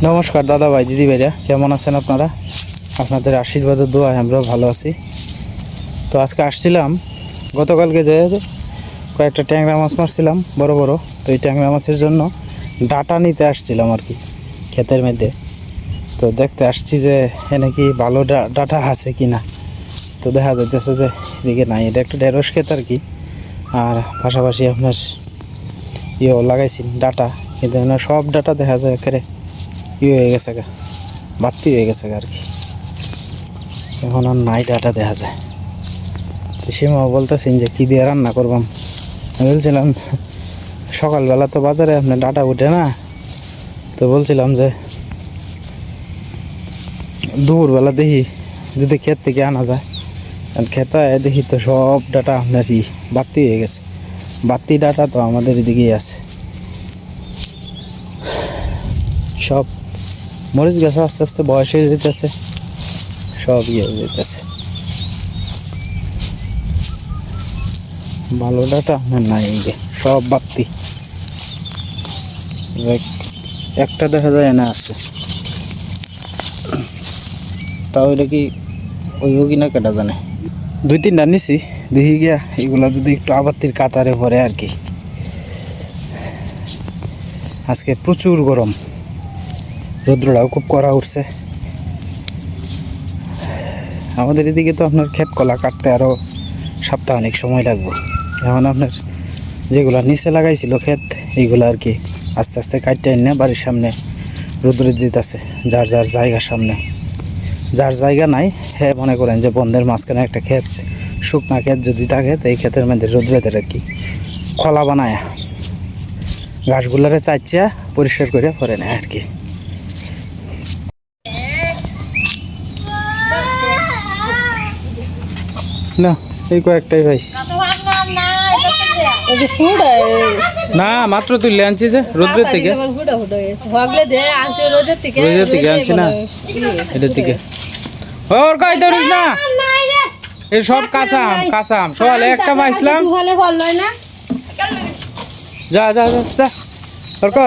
নমস্কার দাদা ভাই দিদি ভাইরা, কেমন আছেন আপনারা? আপনাদের আশীর্বাদের দোয়ায় আমরাও ভালো আছি। তো আজকে আসছিলাম, গতকালকে যে কয়েকটা ট্যাংরা মাছ মারছিলাম বড় বড়। তো এই ট্যাংরা মাছের জন্য ডাটা নিতে আসছিলাম আর কি ক্ষেতের মধ্যে। তো দেখতে আসছি যে এনে কি ভালো ডাটা আছে কি না। তো দেখা যাইতেছে যে এদিকে নাই, এটা একটা ঢেঁড়স ক্ষেত আর কি। আর পাশাপাশি আপনার ইয়েও লাগাইছি ডাটা, কিন্তু সব ডাটা দেখা যায় একেবারে হয়ে গেছে গা, বাড়তি হয়ে গেছে আর কি। এখন আর নাই ডাটা দেখা যায়। তো সীমা বলতেছেন যে কী দিয়ে রান্না করবাম। আমি বলছিলাম সকালবেলা তো বাজারে আপনার ডাটা উঠে না, তো বলছিলাম যে দুপুরবেলা দেখি যদি ক্ষেত থেকে আনা যায়। কারণ খেতে দেখি তো সব ডাটা আপনার বাড়তি হয়ে গেছে। বাড়তি ডাটা তো আমাদের এদিকেই আছে। সব মরিচ গাছ আস্তে আস্তে বয়স হয়ে যেতেছে, সব ইয়ে হয়ে যেতেছে। ভালো ডাটা আপনার নাই, সব বাড়তি। একটা দেখা যায় না আসছে, তাও এটা কি ওই কিনা কেটা জানে। 2-3টা নিছি, দেখি গিয়া এগুলা যদি একটু আবাত্তির কাতারে পড়ে আর কি। আজকে প্রচুর গরম, রৌদ্রটাও খুব কড়া উঠছে। আমাদের এদিকে তো আপনার ক্ষেত কলা কাটতে আরও সপ্তাহানিক সময় লাগবে। এখন আপনার যেগুলো নিচে লাগাইছিল ক্ষেত, এইগুলো আর কি আস্তে আস্তে কাটতে এনে বাড়ির সামনে রৌদ্রে দিতেছে। যার যার জায়গার সামনে, যার জায়গা নাই হ্যাঁ মনে করেন যে বন্ধের মাঝখানে একটা ক্ষেত, শুকনা ক্ষেত যদি থাকে, তো এই ক্ষেতের মধ্যে রৌদ্রেতে আর কি খোলা বানায় ঘাসগুলারে চাইচিয়া পরিষ্কার করে পরে নেয় আর কি। না এই কয়েকটাই পাইছি না, মাত্র তুললে আনছি যে রোদ্রের থেকে আনছি না, এটার থেকে ওর কয় ধরিস না। এই সব কাঁচাম কাঁচাম সকালে একটা পাইছিলাম। যা যা যা তোর ক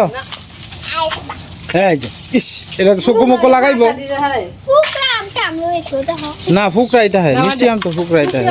হ্যাঁ ইস, এটা তো চকু মুখো লাগাইব না, ফুকরাইতে হয় মিষ্টি আম তো ফুকরাইতে হয়।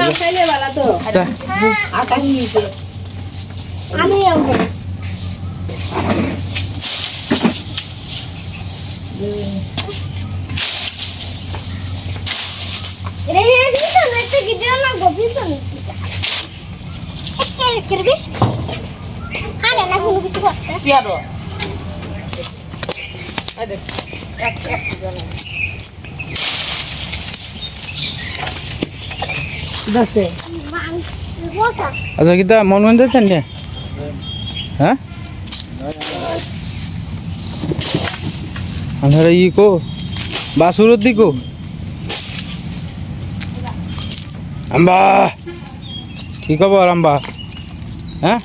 আচ্ছা কিতা মন মন যাচ্ছেন কে? হ্যাঁ আমরা ই কো বাসুরত দিকো আম্বা, কি খবর আম্বা? হ্যাঁ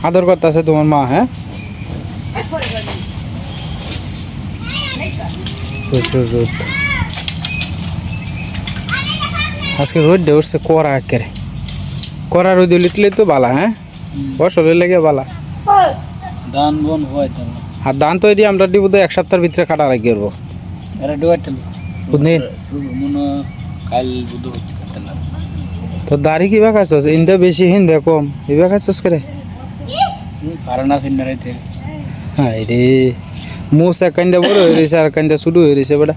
আদর করতেছে তোমার মা? হ্যাঁ প্রচুর রোদ আজকে, রোদ ডে উঠছে কড়া একেবারে কড়া রোদ লিখলে তো বালা। হ্যাঁ বছরের লেগে বালা ধান বন হয়, আর ধান তো এটি আমরা দিব তো 1 সপ্তাহের ভিতরে কাটা লাগিয়ে দেবো। তো দাড়ি কিবা খাচ্ছস? ইন্দা বেশি হিন্দা কম এবার খাচ্ছস করে? হ্যাঁ রে মুস এক কান্দা বড় হয়ে রয়েছে আর কান্দা শুরু হয়ে রয়েছে বেটা।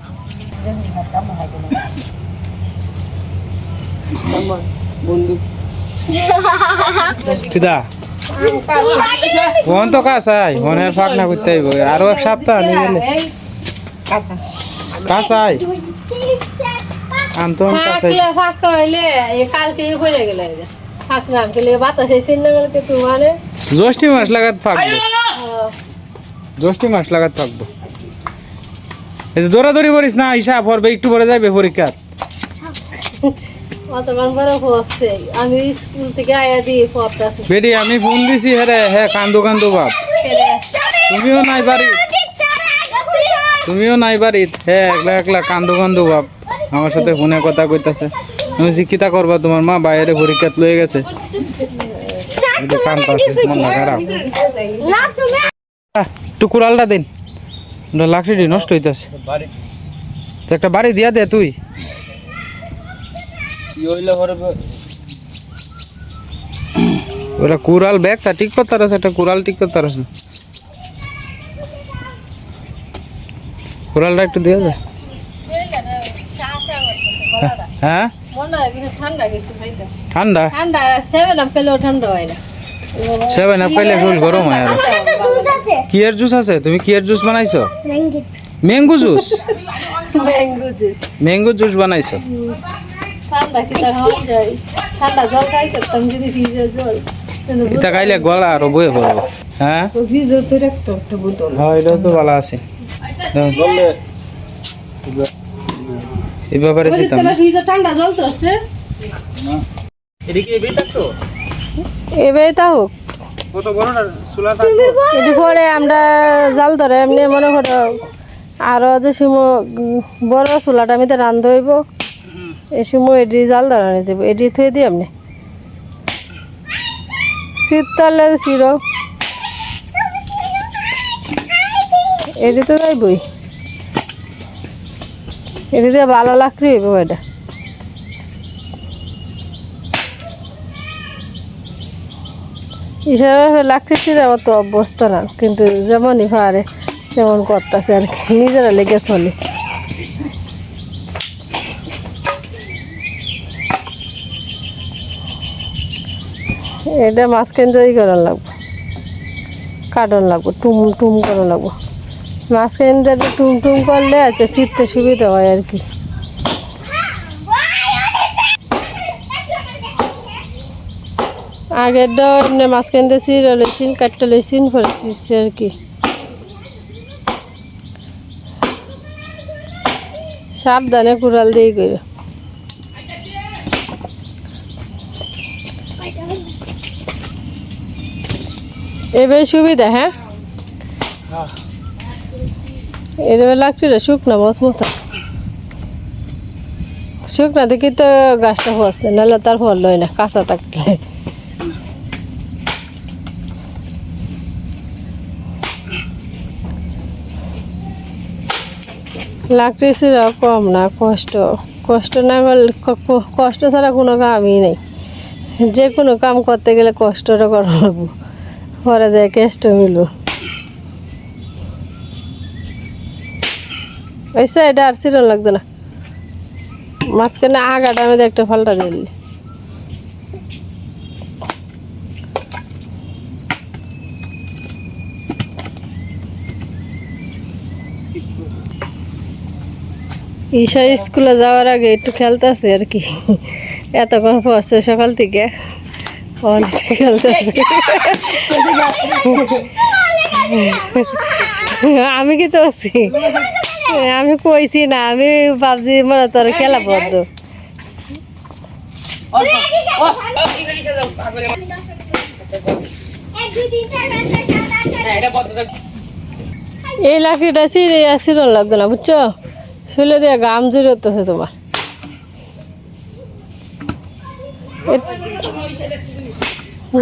কিদা ফোন তো কাছাই, ফোনের ফাঁক না করতে হইব। আরো 1 সপ্তাহ নিয়ে গেলে কাছাই আম তো কাছাই ফাঁক হইলে কালকে হয়ে গেল ফাঁক না গেলে বাতাস এসে না গেলে তো মানে জ্যৈষ্ঠী মাস লাগাত থাকবো, জ্যৈষ্ঠী মাস লাগাত থাকবো। এই যে দৌড়াদৌড়ি করিস না, হিসাব করবে একটু পরে যাইবে পরীক্ষা। আমি স্কুল থেকে আয়া দিয়ে পড়তেছি বেডি, আমি ফোন দিছি হ্যাঁ হ্যাঁ কান্দো কান্দো বাপ, তুমিও নাই বাড়ি, তুমিও নাই বাড়ি। হ্যাঁ একলা একলা কান্দো কান্দো বাপ আমার সাথে ফোনে কথা কইতাছে। আমি শিক্ষিতা করবা, তোমার মা বাইরে পরীক্ষা লয়ে গেছে। এটা কান্ত আছে মন না খারাপ একটু কুড়ালটা দিন লাকড়ি নষ্ট হইতেছে তো একটা বাড়ি দিয়া দে তুই ওটা কুড়াল ব্যাগটা ঠিক করতে আছে একটা কুড়াল ঠিক করতে আছে কুড়ালটা একটু দিয়ে দে হ্যাঁ ঠান্ডা সেভেন আপ খাইলে শরীর গরম হয় আর কি এর জুস আছে তুমি কি এর জুস বানাইছো ম্যাঙ্গো জুস ম্যাঙ্গো জুস বানাইছো এটা খাইলে গলা আরো বয়ে পড়বো হ্যাঁ হ্যাঁ এটাও তো ভালো আছে এই ব্যাপারে দিতাম এবার তাও এটি পরে আমরা জাল ধরে এমনি মনে করো আরো যে সময় বড় চুলাটা আমি তো রান্ধ হইব এই সময় এটি জাল ধরা নিয়ে যাবো এটি থুয়ে দিই এমনি শীতকালে চির এটি তো যাইবই এটি দিয়ে ভালো লাকড়ি হইব এটা হিসাবে লাকড়ি চিরা অত অবস্থা না কিন্তু যেমনই পারে তেমন করতেছে আর কি নিজেরা লেগে চলে এটা মাঝখান দিয়ে করার লাগবো কাটন লাগবো টুম টুম করা লাগবো মাঝখান দিয়ে টুম টুম করলে আচ্ছা শীততে সুবিধা হয় আর কি আগেরটা এমনি মাঝখান দিয়ে চিরা লইছিন কাটটা লইছিন পরে চিরছে আর কি সাবধানে কুড়াল দিয়ে করে এবার সুবিধা হ্যাঁ এবার লাকড়িটা শুকনা মশমশা শুকনা দেখি তো গাছটা হচ্ছে নাহলে তার ফল লয় না কাঁচা থাকলে লাকড়ি ছিঁড়া কম না কষ্ট কষ্ট না করলে কষ্ট ছাড়া কোনো কামই নেই যে কোনো কাম করতে গেলে কষ্টটা করা লাগবো পরে যায় কেষ্ট মিল এসে এটা আর ছিঁড়ন লাগতো না মাঝখানে আগাটা আমি একটা ফালটা দিলি ঈশা স্কুলে যাওয়ার আগে একটু খেলতেছে আর কি এতক্ষণ পড়ছে সকাল থেকে অনেকটা খেলতেছে আমি কি তো আছি আমি কইছি না আমি ভাবছি মনে তোর খেলা পড়তো এই লাকড়িটা ছিঁড়ে লাগতো না বুঝছো শুলে দিয়ে গাম জুড়ে হতেছে তোমার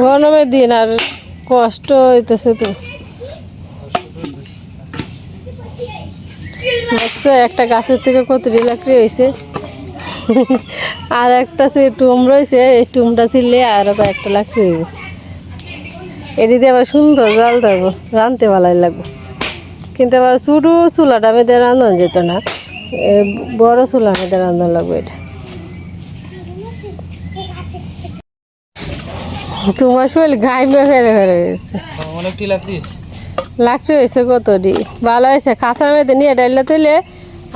গরমের দিন আর কষ্ট হইতেছে তো দেখছো একটা গাছের থেকে কতটি লাকড়ি হয়েছে আর একটা টুম রয়েছে এই টুমটা ছিললে আরো কয়েকটা লাকড়ি হইব এটি দিয়ে আবার সুন্দর জাল ধরবো রাঁধতে ভালোই লাগবে কিন্তু আবার ছোটো চুলাটা মেয়েদের রাঁধন যেত না বড় চুলা মেয়েদের রাঁধন লাগবে এটা তোমার শরীর ঘাইমে ফেরে ফেরে গেছে অনেকটি লাকড়ি লাকড়ি হয়েছে কতটি ভালো হয়েছে খাঁচার মেয়েদের নিয়ে ডাইলে তুলে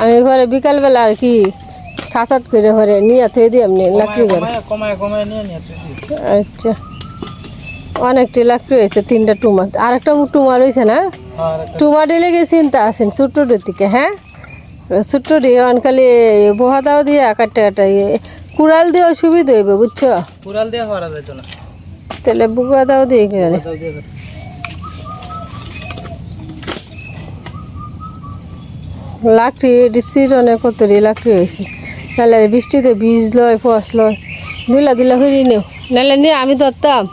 আমি ঘরে বিকালবেলা আর কি খাঁচাত করে ঘরে নিয়ে থয়ে দিই এমনি লাকড়ি ঘরে আচ্ছা অনেকটি লাকড়ি হয়েছে 3টা টুমার আর একটা টুমার হয়েছে না টুমার দিলে গিয়ে চিন্তা আছেন ছোট্টটির থেকে হ্যাঁ ছোট্টটি অনকালি বহা দাও দিয়ে কাটতে কাটা কুড়াল দিয়েও সুবিধা হইবে বুঝছো কুড়াল দিয়ে করা যেত না তাহলে বুকা দাও দিয়ে কিনে লাকড়ি ডিসিরনে কতটি লাকড়ি হয়েছে নাহলে বৃষ্টিতে ভিজ লয় ফস লয় দিলা দিলা হইনি নেও নাহলে নিয়ে আমি ধরতাম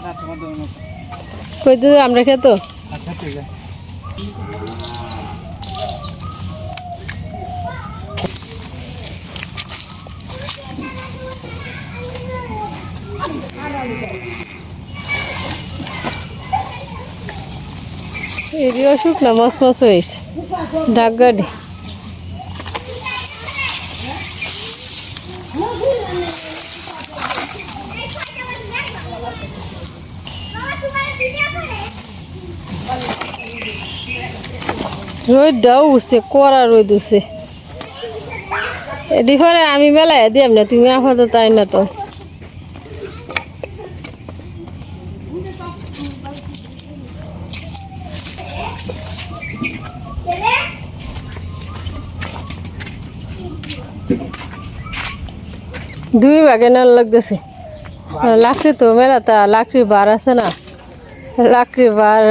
কই দিও আমরা খেতো আচ্ছা ঠিক আছে এরিও শুকনা মাছ মাছ হয়েছে ডাক গাড়ি রোদটাও উঠছে কড়া রোদ উঠছে এটি পরে আমি মেলায় দিলাম না তুমি আপাতত তাই না তো দুই ভাগে না লাগতেছে লাকড়ি তো মেলা তা লাকড়ি বার আছে না লাকড়ি বার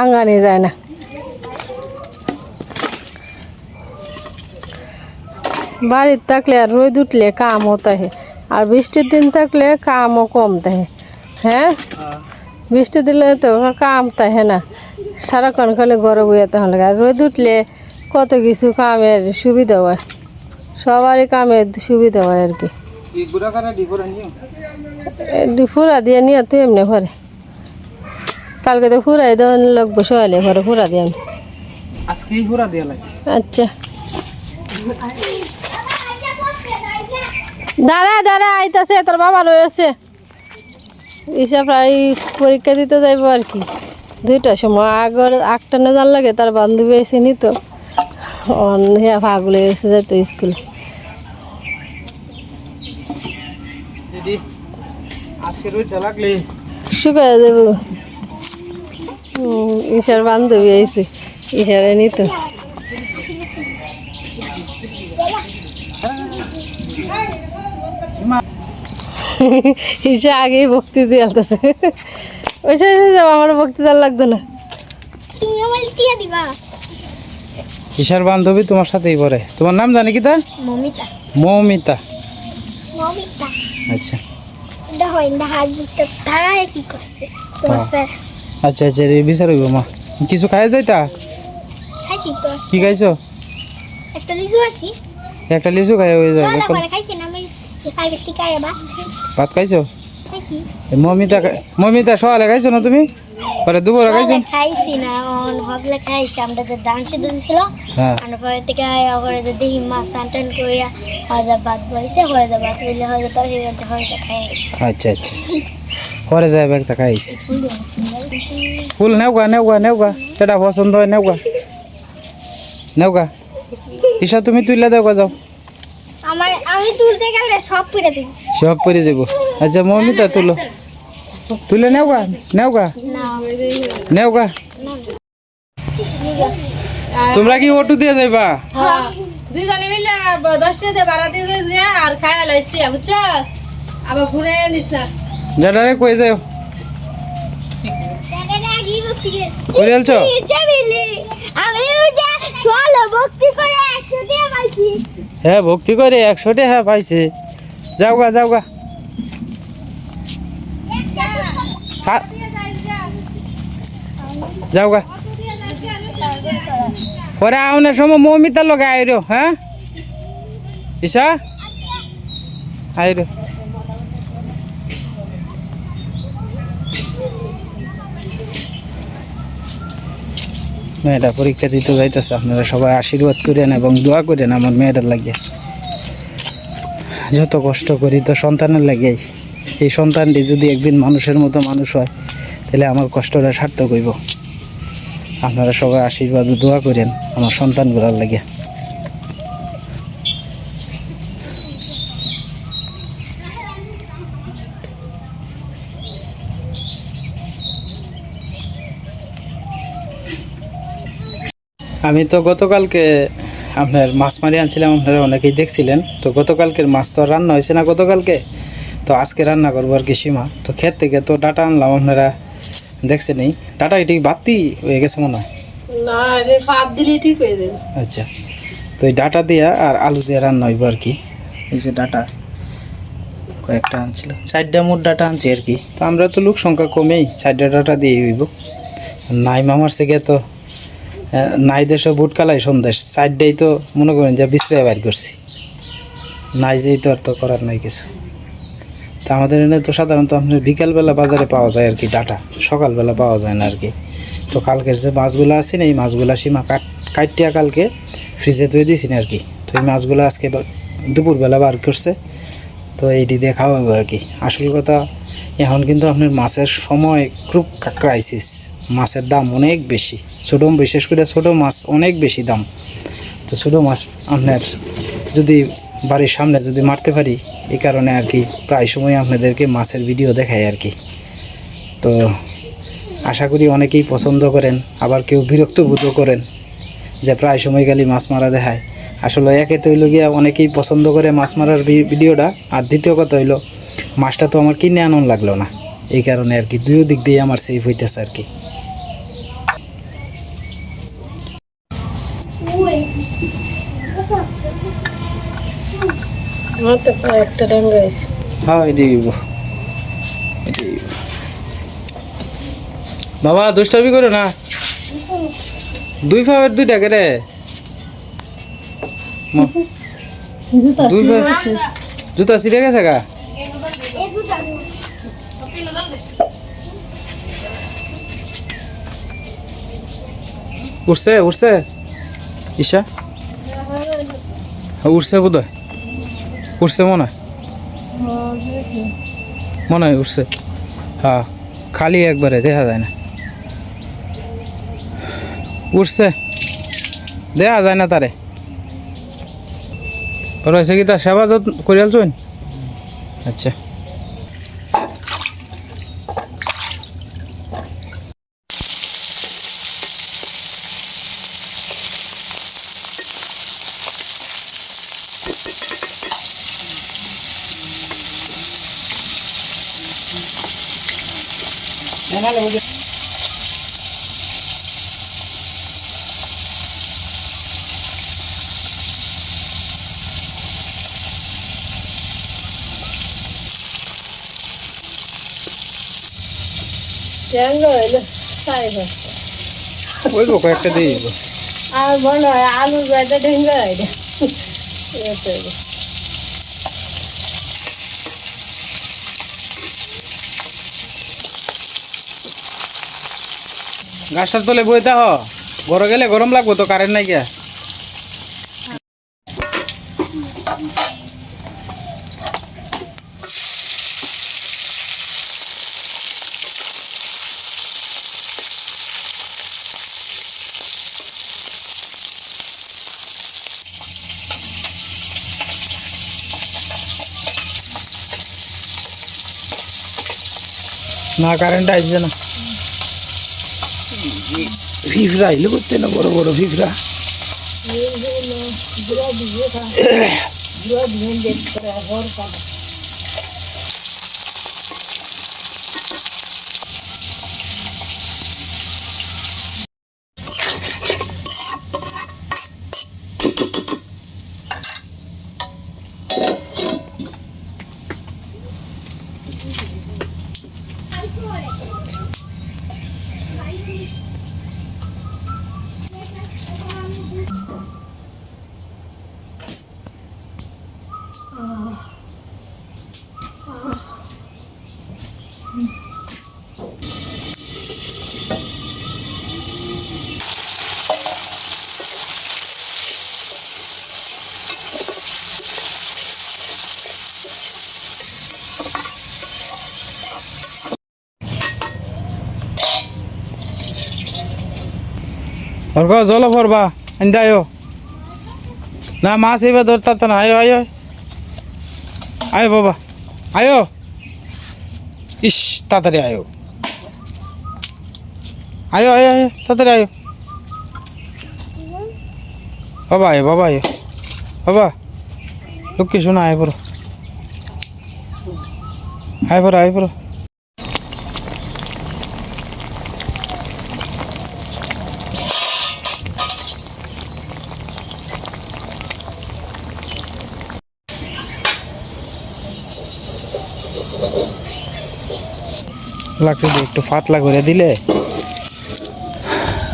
আঙ্গানি যায় না বাড়িতে থাকলে আর রোদ উঠলে কামও থাকে আর বৃষ্টির দিন থাকলে কামও কম থাকে হ্যাঁ বৃষ্টি দিলে তো কাম থাকে না সারাক্ষণ খালি গরম হয়ে তখন লাগে আর রোদ উঠলে কত কিছু কামের সুবিধা হয় সবারই কামের সুবিধা হয় আর কি ফুরা দিয়ে নিয়ে তো এমনি ঘরে কালকে তো ফুরাই দেওয়ার লাগবো সকালে ঘরে ফুরা দিয়ে আমি আজকেই পুরা দেয়া লাগে আচ্ছা দাঁড়া দাঁড়া আইতাছে তোর বাবা রয়েছে ঈশা প্রায় পরীক্ষা দিতে যাইব আর কি 2টার সময় আগর 8টা না জান লাগে তার বান্ধবী এসে নিত হ্যাঁ ভাগুলো এসে যেত স্কুলে দিদি আজকে রোদ লাগলে শুকায় দেব ঈশার বান্ধবী এসে ঈশারে নিত ঈশা আগেই ভক্তি দিয়ে আলতেছে ওই সাথে আমার ভক্তি দেওয়ার লাগতো না ঈশার বান্ধবী তোমার সাথেই পড়ে তোমার নাম জানি কি তা মমিতা মৌমিতা মমিতা আচ্ছা দেখো ইন্দা হাত দিতে তারাই কি করছে তোমার স্যার আচ্ছা আচ্ছা রে বিচার হইব মা কিছু খাই যাইতা খাইছি তো কি খাইছো একটা লিচু আছি একটা লিচু খাই হয়ে যাবে সকালে করে খাইছি না আমি কালকে টিকায় ভাত খাইছো খাইছি মমিতা সকালে খাইছো না তুমি পরে দুপুরে খাইছো খাইছি না অন হগলে খাইছি আমরা যে ডান্স দিছিল হ্যাঁ আর পরে থেকে আগরে যে দেখি মাছ আনটেন করিয়া হাজা ভাত বইছে হয়ে যা ভাত হইলে হয়ে যা তরকারি আছে হয়ে যা খাই আচ্ছা আচ্ছা আচ্ছা পরে যাবে একটা খাইছি ফুল নেওগা সেটা পছন্দ হয় নেওগা ঈশা তুমি তুইলা দেওগা যাও আমি তুলতে গেলে সব পুড়ে দিই সব পরে যাবো আচ্ছা মমিতা তুলে নেওগা তোমরা কি অটো দিয়ে যাইবা দুইজনে মিলে 10 টাকা ভাড়া দিয়ে যা আর খায়া লাইছি বুঝছ আবার ঘুরে নিস না যাটারে কই যাও করে আলছো হ্যাঁ ভক্তি করে 100 টাকা পাইছে যাওগা যাওগা পরে আউনের সময় মমিতার লগে আইরো হ্যাঁ ঈশা আইরো মেয়েটা পরীক্ষা দিতে যাইতেছে আপনারা সবাই আশীর্বাদ করেন এবং দোয়া করেন আমার মেয়েটার লাগে যত কষ্ট করি তো সন্তানের লাগেই এই সন্তানটি যদি একদিন মানুষের মতো মানুষ হয় তাহলে আমার কষ্টটা সার্থক হইব আপনারা সবাই আশীর্বাদ ও দোয়া করেন আমার সন্তানগুলোর লাগে আমি তো গতকালকে আপনার মাছ মারি আনছিলাম আপনারা অনেকেই দেখছিলেন তো গতকালকের মাছ তো আর রান্না হয়েছে না গতকালকে তো আজকে রান্না করবো আর কি সীমা তো ক্ষেত থেকে তো ডাটা আনলাম আপনারা দেখছেনই ডাটা এটি বাতি হয়ে গেছে মনে হয় না রে ভাত দিলে ঠিক হয়ে যাবে আচ্ছা তো এই ডাটা দিয়া আর আলু দিয়ে রান্না হইব আর কি এই যে ডাটা কয়েকটা আনছিল, 4টা মোট ডাটা আনছি আর কি। তো আমরা তো লোক সংখ্যা কমেই, 4টা ডাটা দিয়ে হইব। নাই মামার থেকে তো নাই দেশ বুট কালাই সন্দেশ 4টাই তো মনে করেন যে বিশ্রায় বাইর করছি, নাই যেই তো আর তো করার নাই কিছু। তা আমাদের এনে তো সাধারণত আপনার বিকালবেলা বাজারে পাওয়া যায় আর কি ডাটা, সকালবেলা পাওয়া যায় না আর কি। তো কালকের যে মাছগুলো আছে না, এই মাছগুলো সীমা কাটিয়া কালকে ফ্রিজে ধুয়ে দিয়েছি না আর কি। তো এই মাছগুলো আজকে দুপুরবেলা বার করছে, তো এইটি দিয়ে খাওয়া হবে আর কি। আসল কথা এখন কিন্তু আপনার মাছের সময় খুব ক্রাইসিস, মাছের দাম অনেক বেশি, ছোটো বিশেষ করে ছোটো মাছ অনেক বেশি দাম। তো ছোটো মাছ আপনার যদি বাড়ির সামনে যদি মারতে পারি, এই কারণে আর কি প্রায় সময় আপনাদেরকে মাছের ভিডিও দেখাই আর কি। তো আশা করি অনেকেই পছন্দ করেন, আবার কেউ বিরক্ত বোধও করেন যে প্রায় সময় খালি মাছ মারা দেখায়। আসলে একে তো হইল গিয়া অনেকেই পছন্দ করে মাছ মারার ভিডিওটা, আর দ্বিতীয় কথা হইলো মাছটা তো আমার কিনে আনন্দ লাগলো না, এই কারণে আর কি দুই দিক দিয়ে আমার সেভ হইতেছে আর কি। আমার তো কয়েকটা ডেঙ্গা হয়েছে। হ্যাঁ এটি বাবা দুষ্টামি করো না, 2 পাওয়ার 2 টাকা রে, 2 জুতা ছিঁড়ে গেছে গা। উঠছে উঠছে ঈশা, উঠছে বোধ হয়, উঠছে মনে হয় উঠছে। হ্যাঁ খালি একবারে দেখা যায় না, উঠছে দেখা যায় না তারে। রয়েছে কি তার সেবা যত্ন করিয়াল চুন? আচ্ছা ডেঙ্গা হইলে তাই হয়। ওই কয়েকটা দিয়ে দিব। আর মনে হয় আলু যাইতে ডেঙ্গা হয় না। গাছটার তলে বইতে হ, ঘরে গেলে গরম লাগবো তো, কারেন্ট নাই গিয়া। না কারেন্ট আসছে না, ফিফরা এলো করতে না, বড় বড় ফিফরা। ওরকম জল ভরবা আইও না, মাছ এবার ধরতে না। আয়ো আয়ো আয়ো বাবা আয়ো, ইস তাড়াতাড়ি আয়ো, আয়ো আয়ো আয়ো তাড়াতাড়ি আয়ো বাবা, আয়ো বাবা, আয়ো বাবা, লক্ষ্মী শোনা আয় পড়ো, আয় পড়ো আয় পড়ো। লাকড়ি দিয়ে একটু পাতলা করে দিলে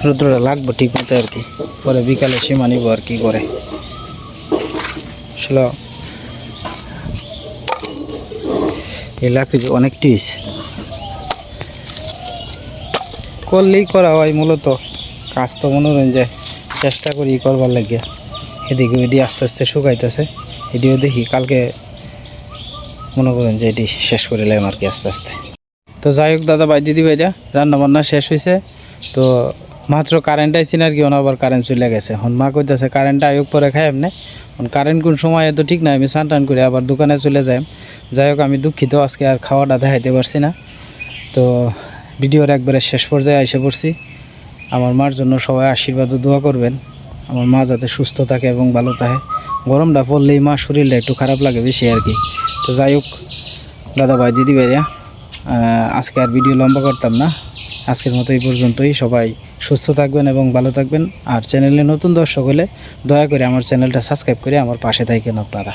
রৌদ্রটা লাগবে ঠিক মতো আর কি, পরে বিকালে সীমা নিব আর কি করে। আসলে এই লাকড়ি অনেক টিস করলেই করা হয়, মূলত কাজ তো মনোরঞ্জন চেষ্টা করি করবার লাগে। এদিকে এটি আস্তে আস্তে শুকাইতেছে, এটিও দেখি কালকে মনে করেন যে এটি শেষ করে নিলাম আর কি আস্তে আস্তে। তো যাই হোক দাদা ভাই দিদি ভাইরা রান্না বান্না শেষ হয়েছে, তো মাত্র কারেন্ট আইসি না আর কি, আবার কারেন্ট চলে গেছে। এখন মা কইতেছে কারেন্টটা আয়োগ পরে খাই এমনি, কারেন্ট কোন সময় এত ঠিক নাই, আমি স্নান টান করে আবার দোকানে চলে যাই। যাই হোক আমি দুঃখিত আজকে আর খাওয়াটা দেখাইতে পারছি না। তো ভিডিওর একবারে শেষ পর্যায়ে এসে পড়ছি। আমার মার জন্য সবাই আশীর্বাদ ও দোয়া করবেন, আমার মা যাতে সুস্থ থাকে এবং ভালো থাকে। গরমটা পড়লেই মা শরীরটা একটু খারাপ লাগে বেশি আর কি। তো যাই হোক দাদা ভাই দিদি ভাইরা আজকে আর ভিডিও লম্বা করতাম না, আজকের মতো এই পর্যন্তই। সবাই সুস্থ থাকবেন এবং ভালো থাকবেন। আর চ্যানেলে নতুন দর্শক হলে দয়া করে আমার চ্যানেলটা সাবস্ক্রাইব করে আমার পাশে থাকেন আপনারা।